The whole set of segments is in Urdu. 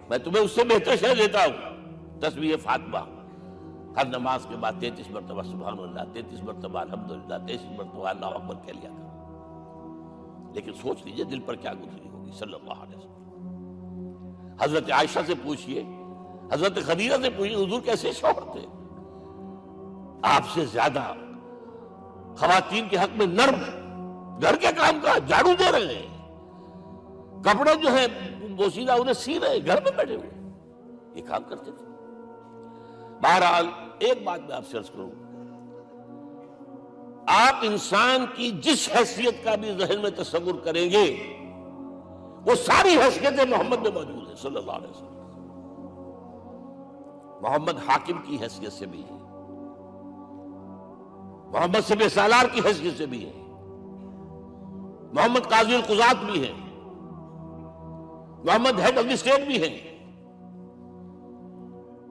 میں تمہیں اس سے بہتر شے دیتا ہوں، تسبیح فاطمہ ہر نماز کے بعد 33 مرتبہ سبحان اللہ، 33 مرتبہ الحمدللہ، 33 مرتبہ اللہ اکبر کہہ لیا کرو۔ لیکن سوچ لیجئے دل پر کیا گزری ہوگی صلی اللہ علیہ وسلم۔ حضرت عائشہ سے پوچھئے، حضرت خدیجہ سے پوچھئے، حضور کیسے شوہر تھے؟ آپ سے زیادہ خواتین کے حق میں نرم، گھر کے کام کا جھاڑو دے رہے ہیں، کپڑے جو ہیں بوسیدہ انہیں سی رہے، گھر میں بیٹھے ہوئے یہ کام کرتے تھے۔ بہرحال ایک بات میں آپ سے عرض کروں، آپ انسان کی جس حیثیت کا بھی ذہن میں تصور کریں گے وہ ساری حیثیتیں محمد میں موجود ہیں صلی اللہ علیہ وسلم۔ محمد حاکم کی حیثیت سے بھی ہے، محمد سب سالار کی حیثیت سے بھی ہے، محمد قاضی القضات بھی ہیں، محمد ہیڈ آف دی اسٹیٹ بھی ہیں،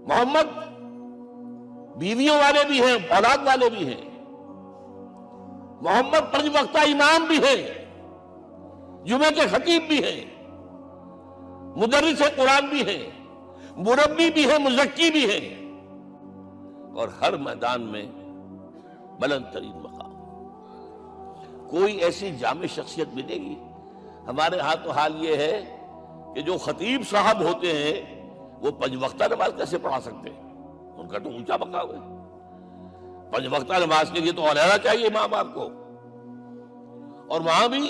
محمد بیویوں والے بھی ہیں، اولاد والے بھی ہیں، محمد 5 وقتہ امام بھی ہیں، جمعہ کے خطیب بھی ہیں، مدرس قرآن بھی ہیں، مربی بھی ہیں، مزکی بھی ہیں، اور ہر میدان میں بلند ترین مقام۔ کوئی ایسی جامع شخصیت ملے گی؟ ہمارے ہاں تو حال یہ ہے کہ جو خطیب صاحب ہوتے ہیں وہ 5 وقتہ نماز کیسے پڑھا سکتے ہیں؟ ان کا تو اونچا مقام ہے۔ 5 وقتہ نماز کے لیے تو علیحدہ چاہیے امام آپ کو، اور وہاں بھی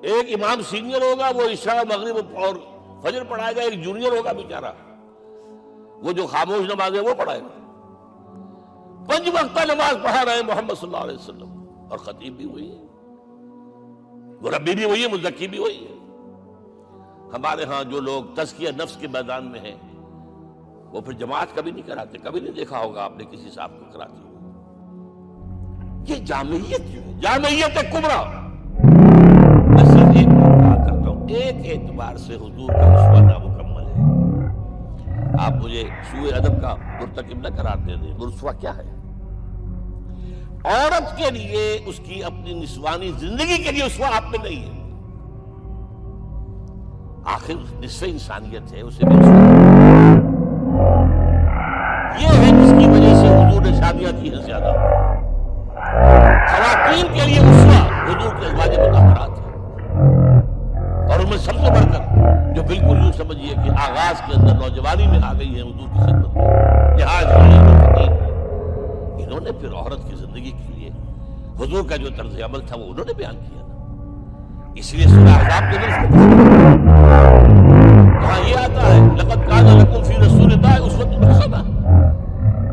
ایک امام سینئر ہوگا، وہ عشاء مغرب اور فجر پڑھائے گا، ایک جونیئر ہوگا بیچارہ، وہ جو خاموش نماز ہے وہ پڑھائے گا۔ 5 وقتہ نماز پڑھا رہے ہیں محمد صلی اللہ علیہ وسلم، اور خطیب بھی وہی ہے، مربی بھی وہی ہے، مزکی بھی وہی ہے۔ ہمارے ہاں جو لوگ تزکیہ نفس کے میدان میں ہیں وہ پھر جماعت کبھی نہیں کراتے، کبھی نہیں دیکھا ہوگا آپ نے کسی صاحب کو کراتے ہوئے۔ یہ جامعیت جو ہے، جامعیت کبریٰ۔ میں صرف ایک بات کہا کرتا ہوں، ایک اعتبار سے حضور کا اسوہ نامکمل ہے۔ آپ مجھے سوء ادب کا مرتکب نہ قرار دے دیں، رسوا کیا ہے؟ عورت کے لیے اس کی اپنی نسوانی زندگی کے لیے اسوہ آپ میں نہیں ہے۔ آخر نصف انسانیت ہے، اسے بھی یہ ہے جس کی وجہ سے حضور نے شادیاں کی ہیں زیادہ۔ خواتین کے لیے اسوہ حضور کے ازواج مطہرات ہیں، اور ان میں سب سے بڑھ کر جو بالکل یوں سمجھیے کہ آغاز کے اندر نوجوانی میں آ گئی ہے حضور کی خدمت میں، لحاظ انہوں نے پھر عورت کی زندگی کے لیے حضور کا جو طرز عمل تھا وہ انہوں نے بیان کیا نا۔ اس لیے سورہ احزاب کے اندر وہاں یہ آتا ہے لقد کان لکم فی رسول اللہ اسوۃ حسنہ،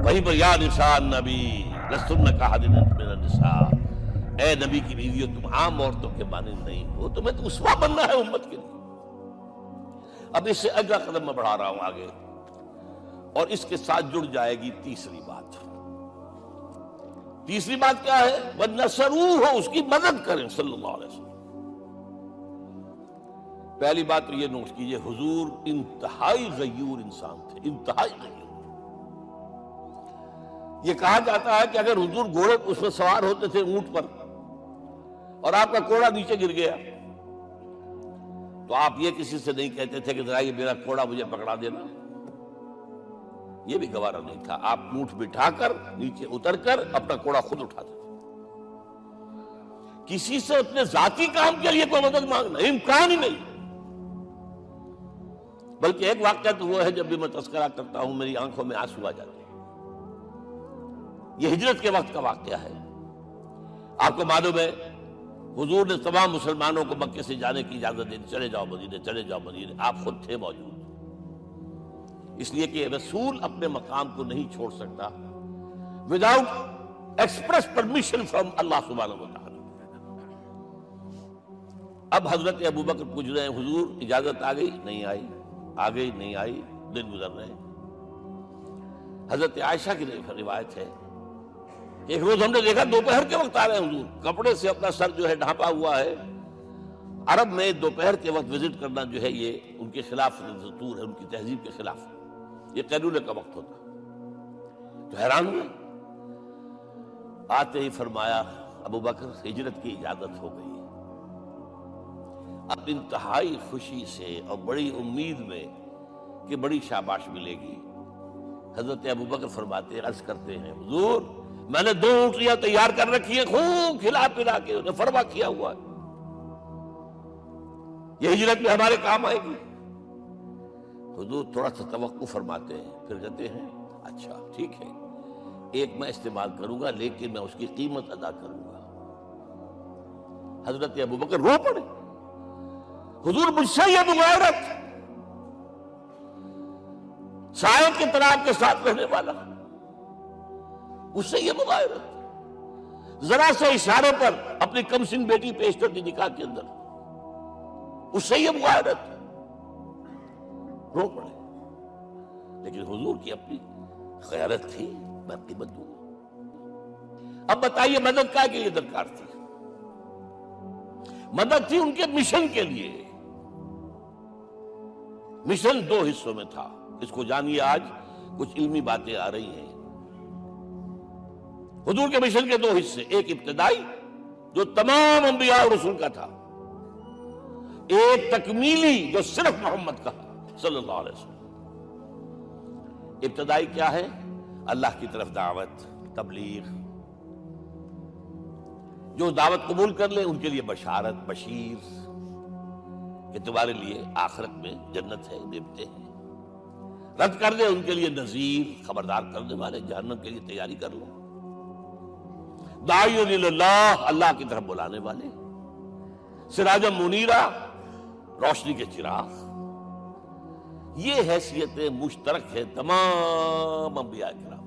وہی پر یا نساء النبی لستن کاحد من النساء، اے نبی کی بیویوں تم عام عورتوں کے مانند نہیں ہو، تمہیں تو اسوہ بننا ہے امت کے لیے۔ اب اس سے اگلا قدم میں بڑھا رہا ہوں آگے، اور اس کے ساتھ جڑ جائے گی تیسری بات۔ تیسری بات کیا ہے؟ وَنَصَرُوهُ، اس کی مدد کریں صلی اللہ علیہ وسلم۔ پہلی بات تو یہ نوٹ کیجئے، حضور انتہائی غیور انسان تھے، انتہائی غیور۔ یہ کہا جاتا ہے کہ اگر حضور گھوڑے اس میں سوار ہوتے تھے اونٹ پر، اور آپ کا کوڑا نیچے گر گیا تو آپ یہ کسی سے نہیں کہتے تھے کہ ذرا یہ میرا کوڑا مجھے پکڑا دینا، یہ بھی گوارا نہیں تھا۔ آپ اونٹ بٹھا کر نیچے اتر کر اپنا کوڑا خود اٹھاتے تھے۔ کسی سے اپنے ذاتی کام کے لیے کوئی مدد مانگنا امکان ہی نہیں۔ بلکہ ایک واقعہ تو وہ ہے جب بھی میں تذکرہ کرتا ہوں میری آنکھوں میں آنسو آ جاتے ہیں۔ یہ ہجرت کے وقت کا واقعہ ہے۔ آپ کو معلوم ہے حضور نے تمام مسلمانوں کو مکے سے جانے کی اجازت دی، چلے جاؤ مدینے، چلے جاؤ مدینے، آپ خود تھے موجود، اس لیے کہ رسول اپنے مقام کو نہیں چھوڑ سکتا وداؤٹ ایکسپریس پرمیشن فرام اللہ سبحانہ و تعالی۔ اب حضرت ابوبکر پوچھ رہے ہیں حضور اجازت آ گئی؟ نہیں آئی، آ گئی نہیں آئی، دن گزر رہے ہیں۔ حضرت عائشہ کی روایت ہے ایک روز ہم نے دیکھا دوپہر کے وقت آ رہے ہیں حضور، کپڑے سے اپنا سر جو ہے ڈھانپا ہوا ہے۔ عرب میں دوپہر کے وقت وزٹ کرنا جو ہے یہ ان کے خلاف دستور ہے، ان کی تہذیب کے خلاف ہے، یہ قیلولے کا وقت ہوتا ہے۔ تو حیران ہوئے، آتے ہی فرمایا ابوبکر ہجرت کی اجازت ہو گئی۔ اب انتہائی خوشی سے اور بڑی امید میں کہ بڑی شاباش ملے گی۔ حضرت ابوبکر فرماتے ہیں، عرض کرتے ہیں، حضور میں نے 2 اونٹنیاں تیار کر رکھی ہیں، خوب کھلا پلا کے انہیں فرما کیا ہوا ہے، یہ ہجرت میں ہمارے کام آئے گی۔ حضور تھوڑا سا توقع فرماتے ہیں، پھر کہتے ہیں اچھا ٹھیک ہے، ایک میں استعمال کروں گا لیکن میں اس کی قیمت ادا کروں گا۔ حضرت ابوبکر رو پڑے، حضور مجھ سے یہ مغایرت، سائے کے تناب کے ساتھ رہنے والا، اس سے یہ مغایرت، ذرا سے اشارے پر اپنی کم سن بیٹی پیش کر دی نکاح کے اندر، اس سے یہ مغایرت، رو پڑے۔ لیکن حضور کی اپنی غیرت تھی، میں قیمت دوں گا۔ اب بتائیے مدد کا کے لیے درکار تھی؟ مدد تھی ان کے مشن کے لیے۔ مشن 2 حصوں میں تھا، اس کو جانیے، آج کچھ علمی باتیں آ رہی ہیں۔ حضور کے مشن کے 2 حصے، ایک ابتدائی جو تمام انبیاء اور رسول کا تھا، ایک تکمیلی جو صرف محمد کا صلی اللہ علیہ وسلم۔ ابتدائی کیا ہے؟ اللہ کی طرف دعوت، تبلیغ، جو دعوت قبول کر لیں ان کے لیے بشارت، بشیر کہ تمہارے لیے آخرت میں جنت ہے، نعمتیں ہیں، رد کر دیں ان کے لیے نذیر، خبردار کرنے والے، جہنم کے لیے تیاری کر لو، داعی اللہ، اللہ کی طرف بلانے والے، سراجا منیرا، روشنی کے چراغ۔ یہ حیثیتیں مشترک ہے تمام انبیاء کرام۔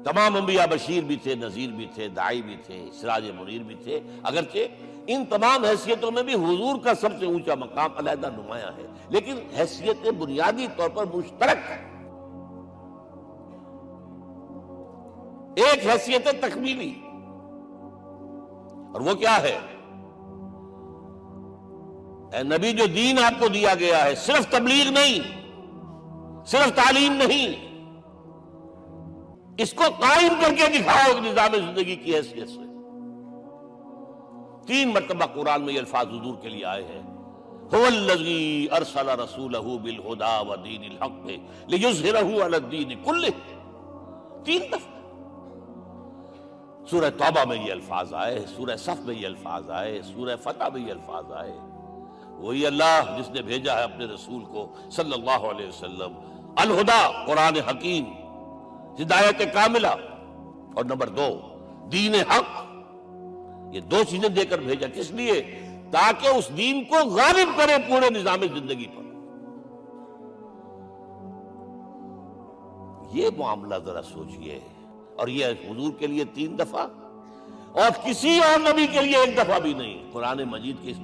تمام انبیاء بشیر بھی تھے، نذیر بھی تھے، داعی بھی تھے، سراج منیر بھی تھے، اگرچہ ان تمام حیثیتوں میں بھی حضور کا سب سے اونچا مقام علیحدہ نمایاں ہے، لیکن حیثیتیں بنیادی طور پر مشترک ہیں۔ ایک حیثیت تکمیلی، اور وہ کیا ہے؟ اے نبی، جو دین آپ کو دیا گیا ہے صرف تبلیغ نہیں، صرف تعلیم نہیں، اس کو قائم کر کے دکھاؤ نظام زندگی کی حیثیت سے۔ 3 مرتبہ قرآن میں یہ الفاظ حضور کے لیے آئے ہیں، هو الذی ارسل رسولہ بالہدی ودین الحق لیظہرہ علی الدین کلہ۔ 3 دفعہ سورہ توبہ میں یہ الفاظ آئے، سورہ صف میں یہ الفاظ آئے، سورہ فتح میں یہ الفاظ آئے۔ وہی اللہ جس نے بھیجا ہے اپنے رسول کو صلی اللہ علیہ وسلم، الہدا، قرآن حکیم، ہدایت کاملہ، اور نمبر 2 دین حق۔ یہ 2 چیزیں دے کر بھیجا، کس لیے؟ تاکہ اس دین کو غالب کرے پورے نظام زندگی پر۔ یہ معاملہ ذرا سوچئے، اور یہ حضور کے لیے 3 دفعہ، اور کسی اور نبی کے لیے 1 دفعہ بھی نہیں۔ قرآن مجید کے اس